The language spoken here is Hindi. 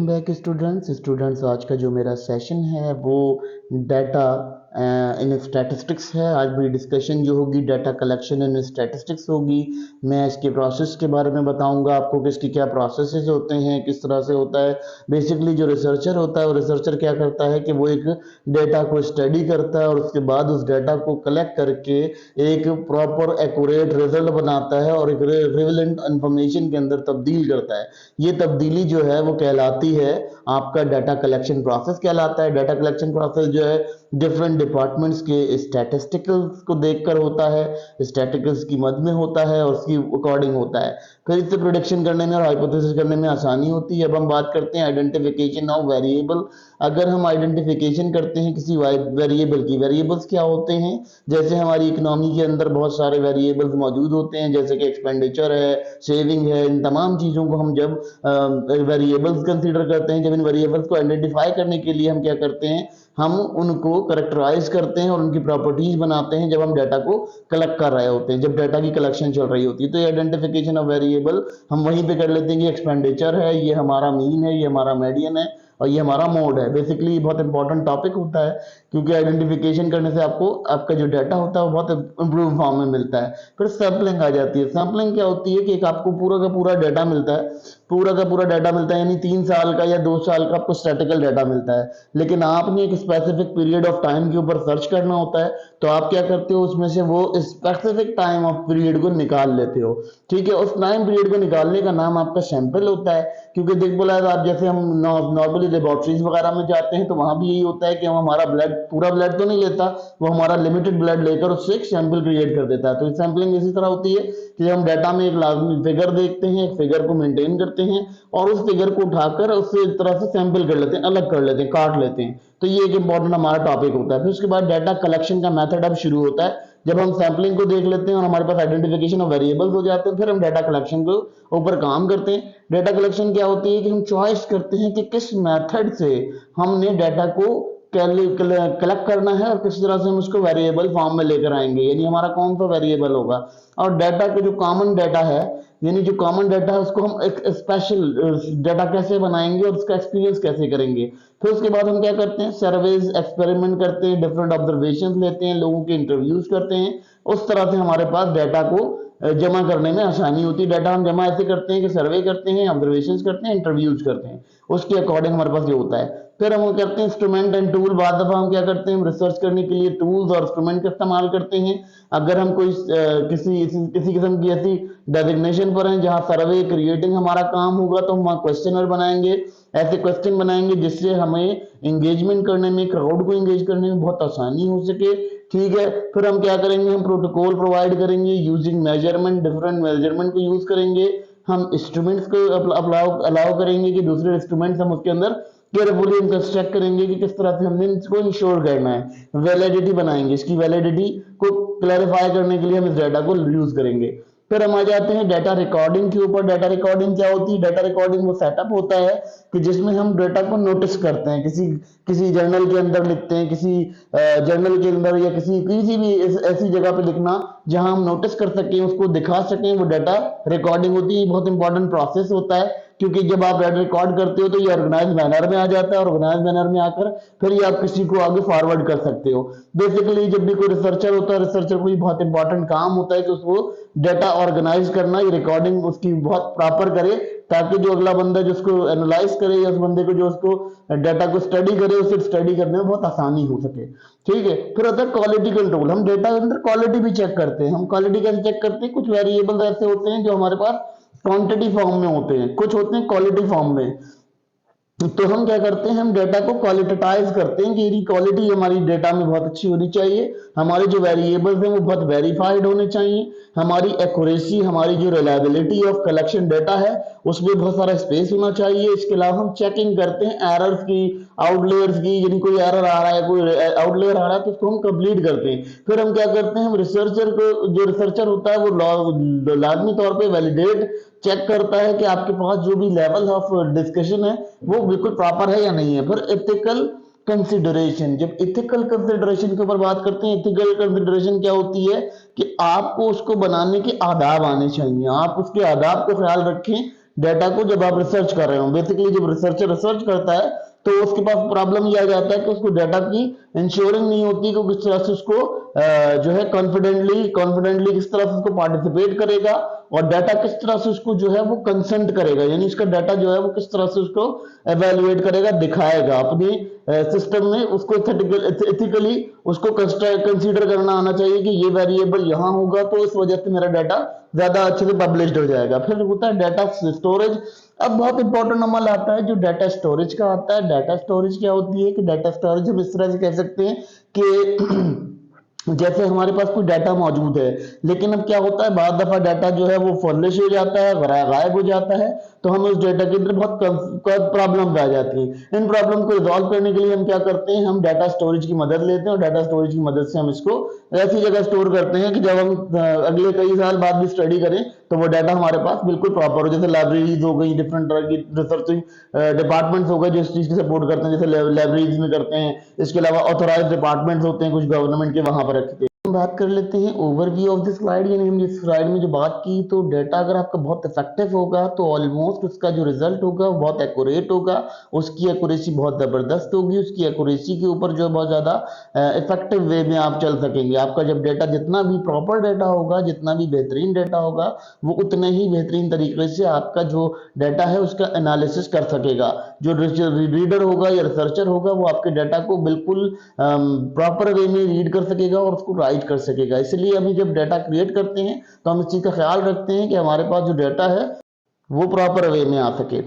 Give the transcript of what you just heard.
बैक स्टूडेंट्स आज का जो मेरा सेशन है वो डाटा इन स्टैटिस्टिक्स है। आज मेरी डिस्कशन जो होगी डाटा कलेक्शन इन स्टैटिस्टिक्स होगी। मैं इसके प्रोसेस के बारे में बताऊंगा आपको कि इसकी क्या प्रोसेसेस होते हैं, किस तरह से होता है। बेसिकली जो रिसर्चर होता है वो रिसर्चर क्या करता है कि वो एक डेटा को स्टडी करता है और उसके बाद उस डेटा को कलेक्ट करके एक प्रॉपर एक्यूरेट रिजल्ट बनाता है और एक रिलेवेंट इंफॉर्मेशन के अंदर तब्दील करता है। ये तब्दीली जो है वो कहलाती है आपका डाटा कलेक्शन प्रोसेस कहलाता है। डाटा कलेक्शन प्रोसेस जो है डिफरेंट डिपार्टमेंट्स के स्टैटिस्टिकल्स को देखकर होता है, स्टैटिस्टिकल्स की मद में होता है और उसकी अकॉर्डिंग होता है। फिर इससे प्रोडिक्शन करने में और हाइपोथेसिस करने में आसानी होती है। अब हम बात करते हैं आइडेंटिफिकेशन ऑफ वेरिएबल। अगर हम आइडेंटिफिकेशन करते हैं किसी वेरिएबल की, वेरिएबल्स क्या होते हैं, जैसे हमारी इकोनॉमी के अंदर बहुत सारे वेरिएबल्स मौजूद होते हैं, जैसे कि एक्सपेंडिचर है, सेविंग है। इन तमाम चीज़ों को हम जब वेरिएबल्स कंसीडर करते हैं, जब इन वेरिएबल्स को आइडेंटिफाई करने के लिए हम क्या करते हैं, हम उनको करेक्टराइज करते हैं और उनकी प्रॉपर्टीज बनाते हैं जब हम डाटा को कलेक्ट कर रहे होते हैं, जब डाटा की कलेक्शन चल रही होती है। तो ये आइडेंटिफिकेशन ऑफ वेरिएबल हम वहीं पे कर लेते हैं कि एक्सपेंडिचर है, ये हमारा मीन है, ये हमारा मीडियन है और ये हमारा मोड है। बेसिकली बहुत इंपॉर्टेंट टॉपिक होता है क्योंकि आइडेंटिफिकेशन करने से आपको आपका जो डाटा होता है वो बहुत इंप्रूव फॉर्म में मिलता है। फिर सैम्पलिंग आ जाती है। सैम्पलिंग क्या होती है कि एक आपको पूरा का पूरा डाटा मिलता है, पूरा का पूरा डाटा मिलता है, यानी 3 साल का या 2 साल का आपको स्टैटिकल डाटा मिलता है, लेकिन आपने एक स्पेसिफिक पीरियड ऑफ टाइम के ऊपर सर्च करना होता है। तो आप क्या करते हो, उसमें से वो स्पेसिफिक टाइम ऑफ पीरियड को निकाल लेते हो। ठीक है, उस टाइम पीरियड को निकालने का नाम आपका सैंपल होता है। क्योंकि देख बोला है, आप जैसे हम नॉर्मली लेबोरेटरीज वगैरह में जाते हैं तो वहां भी यही होता है कि हम हमारा ब्लड, पूरा ब्लड तो नहीं लेता, वो हमारा लिमिटेड ब्लड लेकर उससे एक सैंपल क्रिएट कर देता है। तो सैंपलिंग इसी तरह होती है कि हम डाटा में एक लाजमी फिगर देखते हैं, एक फिगर को मेंटेन करते हैं और उस फिगर को उठाकर उससे एक तरह से सैंपल कर लेते हैं, अलग कर लेते हैं, काट लेते हैं। तो ये एक इंपॉर्टेंट हमारा टॉपिक होता है। फिर उसके बाद डाटा कलेक्शन का मेथड अब शुरू होता है। जब हम सैंपलिंग को देख लेते हैं और हमारे पास आइडेंटिफिकेशन ऑफ वेरिएबल्स हो जाते हैं, फिर हम डाटा कलेक्शन को ऊपर काम करते हैं। डाटा कलेक्शन क्या होती है कि हम चॉइस करते हैं कि किस मेथड से हमने डाटा को कलेक्ट करना है और किस तरह से हम उसको वेरिएबल फॉर्म में लेकर आएंगे, यानी हमारा कौन सा वेरिएबल होगा। और डाटा के जो कॉमन डाटा है, यानी जो कॉमन डाटा है उसको हम एक स्पेशल डाटा कैसे बनाएंगे और उसका एक्सपीरियंस कैसे करेंगे। फिर उसके बाद हम क्या करते हैं, सर्वेज, एक्सपेरिमेंट करते हैं, डिफरेंट ऑब्जर्वेशन लेते हैं, लोगों के इंटरव्यूज करते हैं। उस तरह से हमारे पास डाटा को जमा करने में आसानी होती है। डाटा हम जमा ऐसे करते हैं कि सर्वे करते हैं, ऑब्जर्वेशन करते हैं, इंटरव्यूज करते हैं, उसके अकॉर्डिंग हमारे पास ये होता है। फिर हम करते हैं इंस्ट्रूमेंट एंड टूल। बाद दफा हम क्या करते हैं, रिसर्च करने के लिए टूल्स और इंस्ट्रूमेंट का इस्तेमाल करते हैं। अगर हम कोई किसी किस्म की ऐसी डेजिग्नेशन पर हैं जहां सर्वे क्रिएटिंग हमारा काम होगा, तो हम क्वेश्चनर बनाएंगे, ऐसे क्वेश्चन बनाएंगे जिससे हमें एंगेजमेंट करने में, क्राउड को एंगेज करने में बहुत आसानी हो सके। ठीक है, फिर हम क्या करेंगे, हम प्रोटोकॉल प्रोवाइड करेंगे यूजिंग मेजरमेंट, डिफरेंट मेजरमेंट को यूज करेंगे। हम इंस्ट्रूमेंट्स को अलाउ करेंगे कि दूसरे इंस्ट्रूमेंट्स हम उसके अंदर केयरफुली इंस्ट्रक्ट करेंगे कि किस तरह से हमने इसको इंश्योर करना है। वैलिडिटी बनाएंगे, इसकी वैलिडिटी को क्लैरिफाई करने के लिए हम इस डाटा को यूज करेंगे। फिर हम आ जाते हैं डाटा रिकॉर्डिंग के ऊपर। डाटा रिकॉर्डिंग क्या होती है, डाटा रिकॉर्डिंग वो सेटअप होता है कि जिसमें हम डाटा को नोटिस करते हैं, किसी किसी जर्नल के अंदर लिखते हैं, किसी जर्नल के अंदर या किसी किसी भी ऐसी जगह पे लिखना जहां हम नोटिस कर सकें, उसको दिखा सकें, वो डाटा रिकॉर्डिंग होती है। बहुत इंपॉर्टेंट प्रोसेस होता है क्योंकि जब आप डाटा रिकॉर्ड करते हो तो ये ऑर्गेनाइज मैनर में आ जाता है, ऑर्गेनाइज मैनर में आकर फिर ये आप किसी को आगे फॉरवर्ड कर सकते हो। बेसिकली जब भी कोई रिसर्चर होता है, रिसर्चर को बहुत इंपॉर्टेंट काम होता है कि उसको डाटा ऑर्गेनाइज करना, ये रिकॉर्डिंग उसकी बहुत प्रॉपर करे ताकि जो अगला बंदा जिसको एनालाइज करे या उस बंदे को जो उसको डाटा को स्टडी करे, उसे स्टडी करने में बहुत आसानी हो सके। ठीक है, फिर होता है क्वालिटी कंट्रोल। हम डाटा के अंदर क्वालिटी भी चेक करते हैं। हम क्वालिटी कैसे चेक करते हैं, कुछ वेरिएबल ऐसे होते हैं जो हमारे पास क्वांटिटी फॉर्म में होते हैं, कुछ होते हैं क्वालिटी फॉर्म में। तो हम क्या करते हैं, हम डेटा को क्वालिटाइज करते हैं कि यदि क्वालिटी हमारी डेटा में बहुत अच्छी होनी चाहिए, हमारे जो वेरिएबल्स हैं वो बहुत वेरीफाइड होने चाहिए, हमारी एक्यूरेसी, हमारी जो रिलायबिलिटी ऑफ कलेक्शन डेटा है उसमें बहुत सारा स्पेस होना चाहिए। इसके अलावा हम चेकिंग करते हैं एरर्स की, आउटलेयर्स की, यदि कोई एरर आ रहा है, कोई आउटलेयर आ रहा है तो उसको हम कंप्लीट करते हैं। फिर हम क्या करते हैं, हम रिसर्चर को, जो रिसर्चर होता है वो लाजमी तौर पे वैलिडेट चेक करता है कि आपके पास जो भी लेवल ऑफ डिस्कशन है वो बिल्कुल प्रॉपर है या नहीं है। फिर एथिकल कंसिडरेशन, जब इथिकल कंसिडरेशन के ऊपर बात करते हैं, इथिकल कंसिडरेशन क्या होती है कि आपको उसको बनाने के आदाब आने चाहिए, आप उसके आदाब को ख्याल रखें डाटा को जब आप रिसर्च कर रहे हो। बेसिकली जब रिसर्चर रिसर्च करता है तो उसके पास प्रॉब्लम ये आ जाता है कि उसको डाटा की इंश्योरिंग नहीं होती कि किस तरह से उसको जो है कॉन्फिडेंटली किस तरह से उसको पार्टिसिपेट करेगा और डाटा किस तरह से उसको जो है वो कंसेंट करेगा, यानी इसका डाटा जो है वो किस तरह से उसको एवेल्युएट करेगा, दिखाएगा अपने सिस्टम में। उसको एथिकली उसको कंसीडर करना आना चाहिए कि ये वेरिएबल यहाँ होगा तो इस वजह से मेरा डाटा ज्यादा अच्छे से पब्लिश्ड हो जाएगा। फिर होता है डाटा स्टोरेज। अब बहुत इंपॉर्टेंट अमल आता है जो डाटा स्टोरेज का आता है। डाटा स्टोरेज क्या होती है कि डाटा स्टोरेज हम इस तरह से कह सकते हैं कि जैसे हमारे पास कोई डाटा मौजूद है, लेकिन अब क्या होता है बाद दफा डाटा जो है वो फॉर्मलेस हो जाता है, गायब हो जाता है, तो हमें उस डाटा के अंदर बहुत प्रॉब्लम आ जाती है। इन प्रॉब्लम को रिजॉल्व करने के लिए हम क्या करते हैं, हम डाटा स्टोरेज की मदद लेते हैं और डाटा स्टोरेज की मदद से हम इसको ऐसी जगह स्टोर करते हैं कि जब हम अगले कई साल बाद भी स्टडी करें तो वो डाटा हमारे पास बिल्कुल प्रॉपर हो। जैसे लाइब्रेरीज हो गई, डिफरेंट तरह की रिसर्चिंग डिपार्टमेंट्स हो गए जो इस चीज की सपोर्ट करते हैं, जैसे लाइब्रेरीज में करते हैं। इसके अलावा ऑथोराइज डिपार्टमेंट्स होते हैं कुछ गवर्नमेंट के, वहां पर रखते हैं। हम बात कर लेते हैं ओवरव्यू ऑफ दिस स्लाइड, यानी हमने इस स्लाइड में जो बात की, तो डाटा अगर आपका बहुत इफेक्टिव होगा तो ऑलमोस्ट उसका जो रिजल्ट होगा वो बहुत एक्यूरेट होगा, उसकी एक्यूरेसी बहुत जबरदस्त होगी, उसकी एक्यूरेसी के ऊपर जो बहुत ज्यादा इफेक्टिव वे में आप चल सकेंगे। आपका जब डाटा जितना भी प्रॉपर डाटा होगा, जितना भी बेहतरीन डाटा होगा, वो उतने ही बेहतरीन तरीके से आपका जो डाटा है उसका एनालिसिस कर सकेगा। जो रीडर होगा या रिसर्चर होगा वो आपके डाटा को बिल्कुल प्रॉपर वे में रीड कर सकेगा और उसको राइट कर सकेगा। इसलिए अभी जब डाटा क्रिएट करते हैं तो हम इस चीज का ख्याल रखते हैं कि हमारे पास जो डाटा है वो प्रॉपर वे में आ सके।